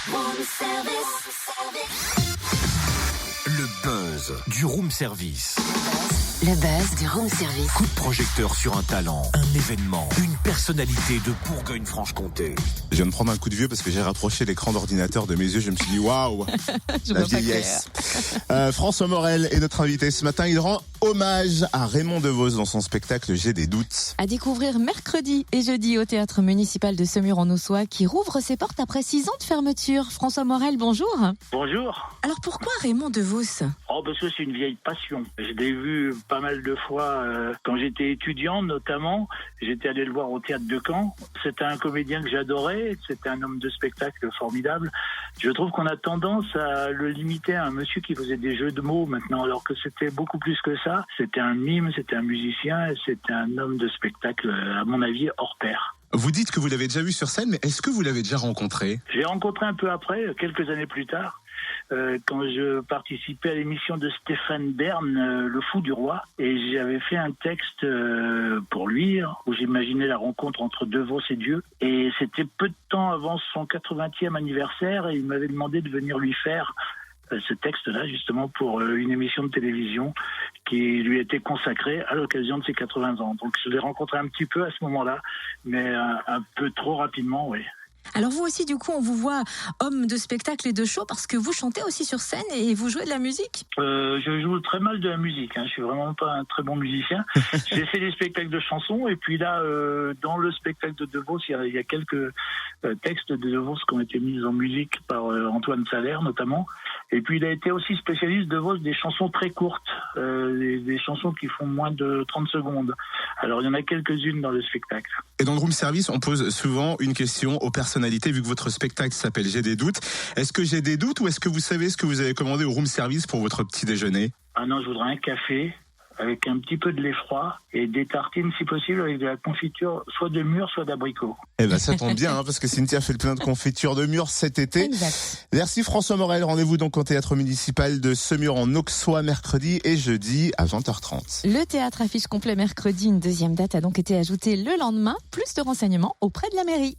Le buzz du room service. Le buzz du room service. Coup de projecteur sur un talent, un événement, une personnalité de Bourgogne-Franche-Comté. Je viens de prendre un coup de vieux parce que j'ai rapproché l'écran d'ordinateur de mes yeux. Je me suis dit waouh, la vieillesse. François Morel est notre invité ce matin. Il rend hommage à Raymond DeVos dans son spectacle J'ai des doutes. À découvrir mercredi et jeudi au théâtre municipal de Semur-en-Auxois qui rouvre ses portes après 6 ans de fermeture. François Morel, bonjour. Bonjour. Alors pourquoi Raymond DeVos ? Parce que c'est une vieille passion. Je l'ai vu pas mal de fois quand j'étais étudiant notamment. J'étais allé le voir au théâtre de Caen. C'était un comédien que j'adorais. C'était un homme de spectacle formidable. Je trouve qu'on a tendance à le limiter à un monsieur qui faisait des jeux de mots maintenant, alors que c'était beaucoup plus que ça. C'était un mime, c'était un musicien, et c'était un homme de spectacle, à mon avis, hors pair. Vous dites que vous l'avez déjà vu sur scène, mais est-ce que vous l'avez déjà rencontré ? Je l'ai rencontré un peu après, quelques années plus tard, quand je participais à l'émission de Stéphane Bern, Le Fou du Roi, et j'avais fait un texte pour lui, où j'imaginais la rencontre entre DeVos et Dieu, et c'était peu de temps avant son 80e anniversaire, et il m'avait demandé de venir lui faire ce texte-là, justement, pour une émission de télévision qui lui était consacrée à l'occasion de ses 80 ans. Donc je l'ai rencontré un petit peu à ce moment-là, mais un peu trop rapidement, oui. Alors vous aussi, du coup, on vous voit homme de spectacle et de show parce que vous chantez aussi sur scène et vous jouez de la musique. Je joue très mal de la musique, je suis vraiment pas un très bon musicien. J'ai fait des spectacles de chansons et puis là, dans le spectacle de DeVos, il y a quelques textes de DeVos qui ont été mis en musique par Antoine Salaire notamment. Et puis il a été aussi spécialiste DeVos des chansons très courtes, des chansons qui font moins de 30 secondes. Alors il y en a quelques-unes dans le spectacle. Et dans le room service, on pose souvent une question aux personnalités, vu que votre spectacle s'appelle J'ai des doutes. Est-ce que j'ai des doutes ou est-ce que vous savez ce que vous avez commandé au room service pour votre petit déjeuner ? Ah non, je voudrais un café avec un petit peu de lait froid et des tartines si possible avec de la confiture soit de mûre soit d'abricot. Eh ben ça tombe bien parce que Cynthia fait le plein de confiture de mûre cet été. Exact. Merci François Morel. Rendez-vous donc au théâtre municipal de Semur-en-Auxois mercredi et jeudi à 20h30. Le théâtre affiche complet mercredi. Une deuxième date a donc été ajoutée le lendemain. Plus de renseignements auprès de la mairie.